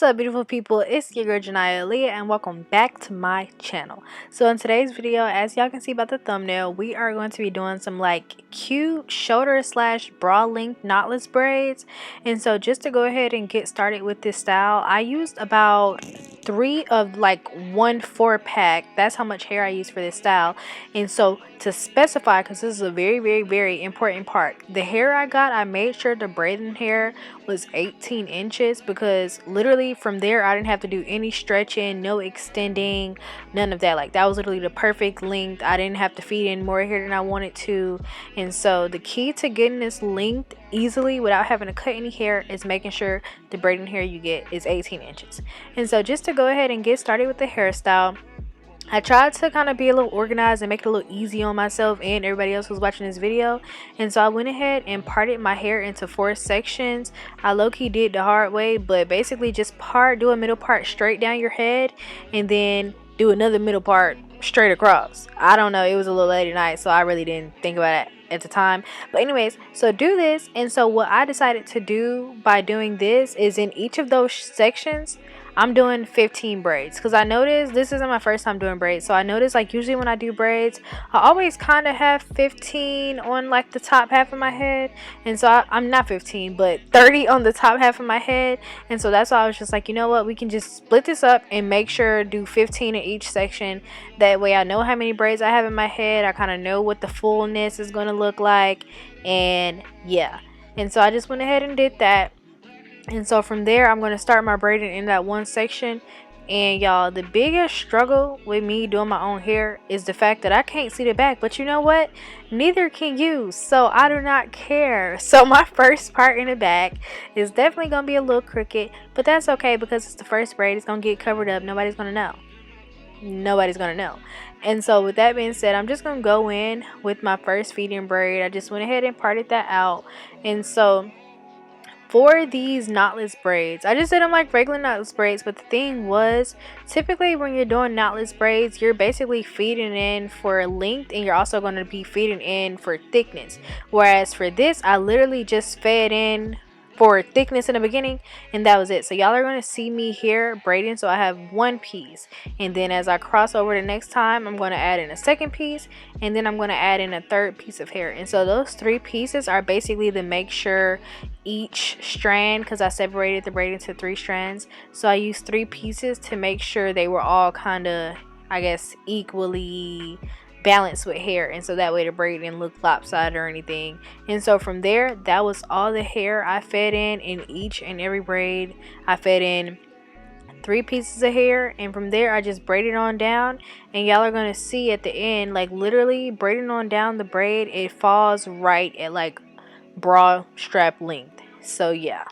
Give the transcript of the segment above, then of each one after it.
up, beautiful people? It's your girl Jania Aaliyah, and welcome back to my channel. So in today's video, as y'all can see by the thumbnail, we are going to be doing some like cute shoulder slash bra length knotless braids. And so just to go ahead and get started with this style, I used about 3 of like 1/4 pack. That's how much hair I use for this style. And so to specify, because this is a very important part, the hair I got, I made sure the braiding hair was 18 inches because literally from there I didn't have to do any stretching, no extending, none of that. Like that was literally the perfect length. I didn't have to feed in more hair than I wanted to. And so the key to getting this length easily without having to cut any hair is making sure the braiding hair you get is 18 inches. And so just to go ahead and get started with the hairstyle, I tried to kind of be a little organized and make it a little easy on myself and everybody else who's watching this video. And so I went ahead and parted my hair into 4 sections. I low-key did the hard way, but basically just do a middle part straight down your head and then do another middle part straight across. I don't know, it was a little late at night, so I really didn't think about it at the time. But anyways, so do this. And so what I decided to do by doing this is in each of those sections I'm doing 15 braids, because I noticed this isn't my first time doing braids. So I noticed like usually when I do braids, I always kind of have 15 on like the top half of my head. And so I'm not 15, but 30 on the top half of my head. And so that's why I was just like, you know what, we can just split this up and make sure do 15 in each section. That way I know how many braids I have in my head. I kind of know what the fullness is going to look like. And yeah. And so I just went ahead and did that. And so from there, I'm going to start my braiding in that one section. And y'all, the biggest struggle with me doing my own hair is the fact that I can't see the back. But you know what? Neither can you. So I do not care. So my first part in the back is definitely going to be a little crooked. But that's okay because it's the first braid. It's going to get covered up. Nobody's going to know. Nobody's going to know. And so with that being said, I'm just going to go in with my first feeding braid. I just went ahead and parted that out. And so for these knotless braids, I just did them like regular knotless braids, but the thing was, typically when you're doing knotless braids, you're basically feeding in for length and you're also going to be feeding in for thickness. Whereas for this, I literally just fed in for thickness in the beginning and that was it. So y'all are going to see me here braiding, so I have one piece, and then as I cross over the next time, I'm going to add in a second piece, and then I'm going to add in a third piece of hair. And so those 3 pieces are basically to make sure each strand, because I separated the braid into 3 strands, so I used 3 pieces to make sure they were all kind of, I guess, equally balanced with hair, and so that way the braid didn't look lopsided or anything. And so from there, that was all the hair I fed in each and every braid. I fed in 3 pieces of hair, and from there I just braided on down, and y'all are going to see at the end, like literally braiding on down the braid, it falls right at like bra strap length. So yeah.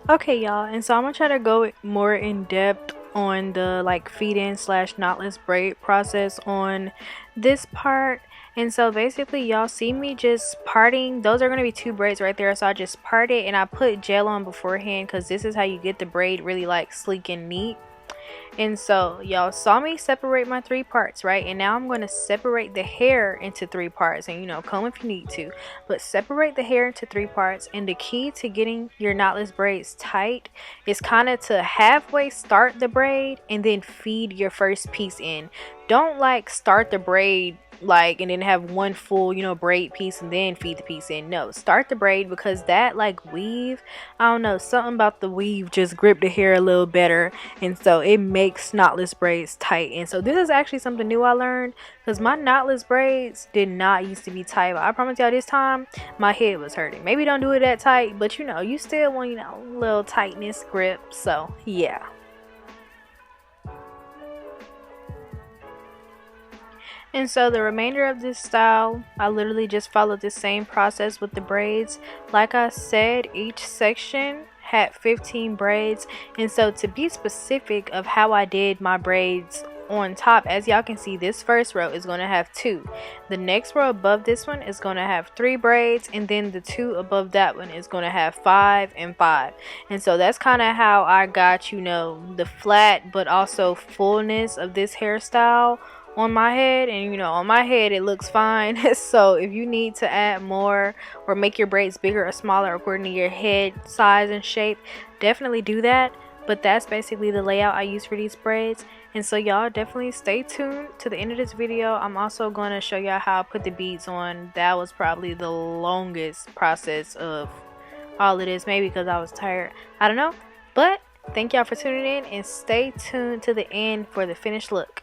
Okay y'all, and so I'm gonna try to go more in depth on the like feed in slash knotless braid process on this part. And so basically y'all see me just parting. Those are going to be 2 braids right there, so I just part it and I put gel on beforehand because this is how you get the braid really like sleek and neat. And so y'all saw me separate my 3 parts, right? And now I'm going to separate the hair into 3 parts, and you know, comb if you need to, but separate the hair into 3 parts. And the key to getting your knotless braids tight is kind of to halfway start the braid and then feed your first piece in. Don't like start the braid like and then have one full, you know, braid piece and then feed the piece in. No, start the braid, because that like weave, I don't know, something about the weave just grip the hair a little better, and so it makes knotless braids tight. And so this is actually something new I learned, because my knotless braids did not used to be tight, but I promise y'all this time my head was hurting. Maybe don't do it that tight, but you know, you still want, you know, a little tightness grip. So yeah. And so the remainder of this style, I literally just followed the same process with the braids. Like I said, each section had 15 braids, and so to be specific of how I did my braids on top, as y'all can see, this first row is going to have 2. The next row above this one is going to have 3 braids, and then the 2 above that one is going to have 5 and 5. And so that's kind of how I got, you know, the flat but also fullness of this hairstyle on my head. And you know, on my head it looks fine. So if you need to add more or make your braids bigger or smaller according to your head size and shape, definitely do that. But that's basically the layout I use for these braids. And so y'all definitely stay tuned to the end of this video. I'm also going to show y'all how I put the beads on. That was probably the longest process of all of this, maybe because I was tired, I don't know. But thank y'all for tuning in, and stay tuned to the end for the finished look.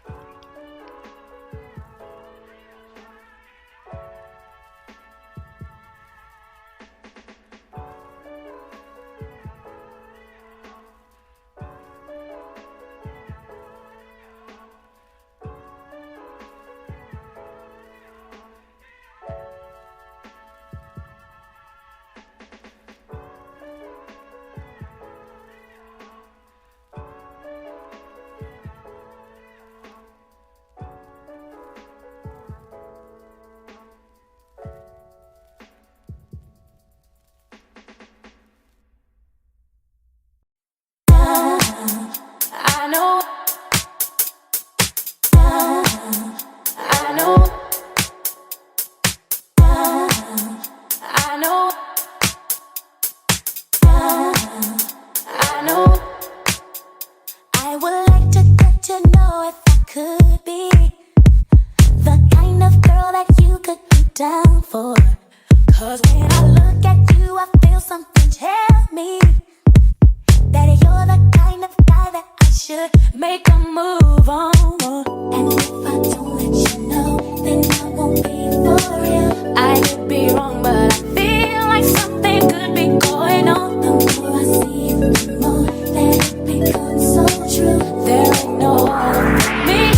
Down for, 'cause when I look at you, I feel something tell me that you're the kind of guy that I should make a move on. And if I don't let you know, then I won't be for real. I could be wrong, but I feel like something could be going on. The more I see you, the more that it becomes so true. There ain't no other for me.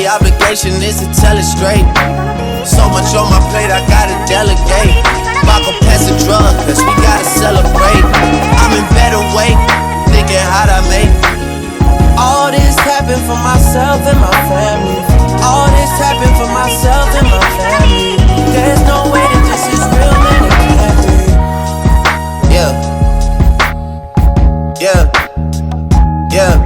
Only obligation is to tell it straight. So much on my plate, I gotta delegate. Baco pass a drug, cause we gotta celebrate. I'm in better way, thinking how'd I make. All this happened for myself and my family. All this happened for myself and my family. There's no way that this is real, man, it can't be. Yeah. Yeah. Yeah.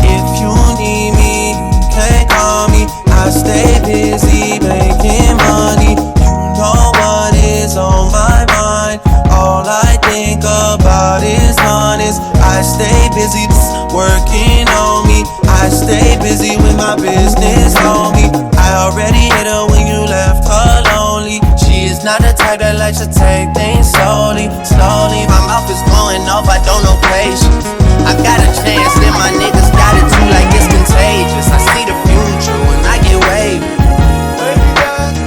If you need me, you can't call me. I stay busy making money. You know what is on my mind. All I think about is honest. I stay busy working on me. I stay busy with my business on me. I already hit her when you left her lonely. She is not the type that likes to take things slowly. My mouth is going off, I don't know patience. I got a chance, then my niggas got it too, like it's contagious. I see the future when I get wavy,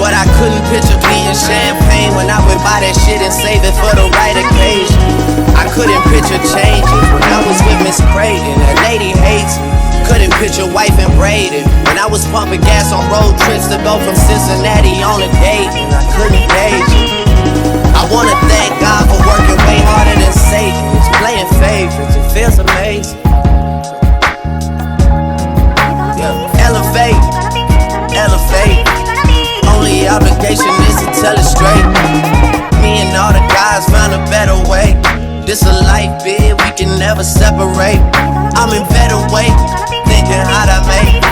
but I couldn't picture beating champagne when I would buy that shit and save it for the right occasion. I couldn't picture changes when I was with Miss Creighton. That lady hates me. Couldn't picture wife and braided when I was pumping gas on road trips to go from Cincinnati on a date, and I couldn't gauge it. I wanna thank God for working way harder than Satan. It's playing favorites, it feels amazing. Yeah. Elevate, elevate. Only obligation is to tell it straight. Me and all the guys found a better way. This a life bid, we can never separate. I'm in better way, thinking how'd I make.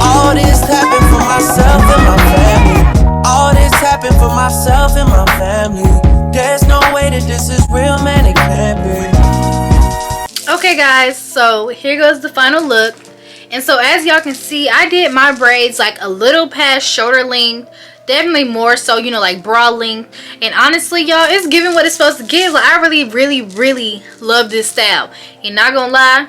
All this happened for myself and my family. All this happened for myself and my family. There's no way that this is real, man, it can't be. Okay guys, so here goes the final look. And so as y'all can see, I did my braids like a little past shoulder length. Definitely more so, you know, like bra length. And honestly, y'all, it's giving what it's supposed to give. Like, I really love this style. And not gonna lie,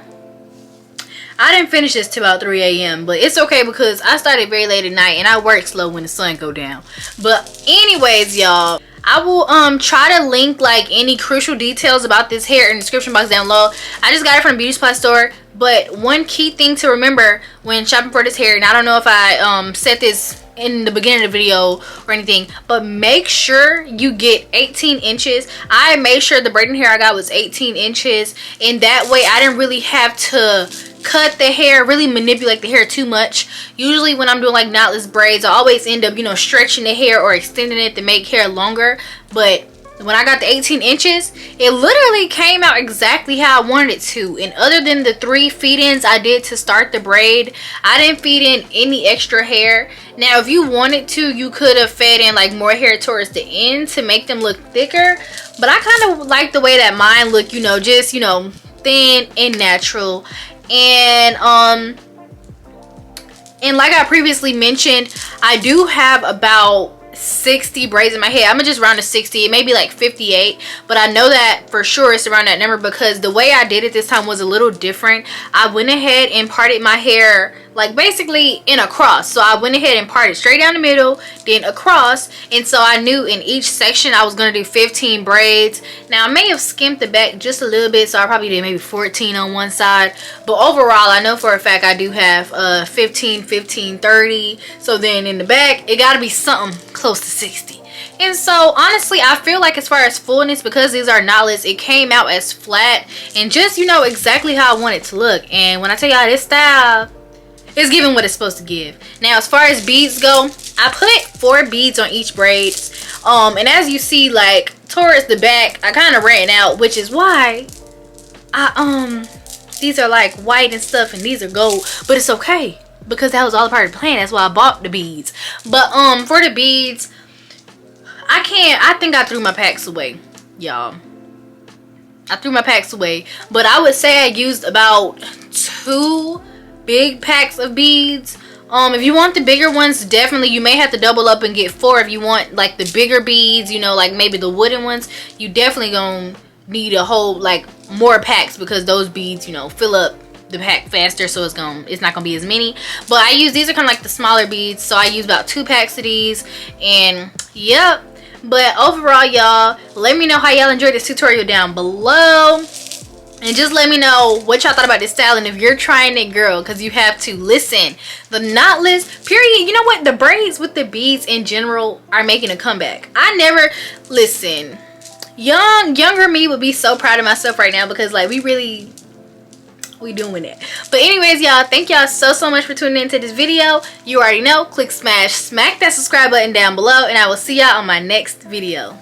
I didn't finish this till about 3 a.m. But it's okay because I started very late at night and I work slow when the sun go down. But anyways, y'all, I will try to link like any crucial details about this hair in the description box down below. I just got it from the beauty supply store. But one key thing to remember when shopping for this hair, and I don't know if I said this in the beginning of the video or anything, but make sure you get 18 inches. I made sure the braiding hair I got was 18 inches, and that way I didn't really have to cut the hair, really manipulate the hair too much. Usually when I'm doing like knotless braids, I always end up, you know, stretching the hair or extending it to make hair longer. But when I got the 18 inches, it literally came out exactly how I wanted it to. And other than the 3 feed-ins I did to start the braid, I didn't feed in any extra hair. Now, if you wanted to, you could have fed in like more hair towards the end to make them look thicker. But I kind of like the way that mine look, you know, just, you know, thin and natural. And like I previously mentioned, I do have about 60 braids in my head. I'm gonna just round to 60. It may be like 58, but I know that for sure it's around that number because the way I did it this time was a little different. I went ahead and parted my hair like basically in a cross. So I went ahead and parted straight down the middle, then across, and so I knew in each section I was gonna do 15 braids. Now I may have skimped the back just a little bit, so I probably did maybe 14 on one side, but overall I know for a fact I do have 15, 30. So then in the back it got to be something close to 60. And so honestly, I feel like as far as fullness, because these are knotless, it came out as flat and just, you know, exactly how I want it to look. And when I tell y'all, this style is giving what it's supposed to give. Now as far as beads go, I put 4 beads on each braid, and as you see, like towards the back I kind of ran out, which is why I these are like white and stuff and these are gold, but it's okay because that was all a part of the plan. That's why I bought the beads. But for the beads, I think I threw my packs away, y'all. I threw my packs away, but I would say I used about 2 big packs of beads. If you want the bigger ones, definitely you may have to double up and get 4 if you want like the bigger beads, you know, like maybe the wooden ones. You definitely gonna need a whole like more packs because those beads, you know, fill up the pack faster, so it's not gonna be as many. But I use, these are kind of like the smaller beads, so I use about 2 packs of these. And yep. But overall, y'all, let me know how y'all enjoyed this tutorial down below. And just let me know what y'all thought about this style, and if you're trying it, girl, because you have to. Listen, the knotless, period. You know what? The braids with the beads in general are making a comeback. I never, listen, younger me would be so proud of myself right now, because like we doing it. But anyways, y'all, thank y'all so much for tuning into this video. You already know, click, smack that subscribe button down below, and I will see y'all on my next video.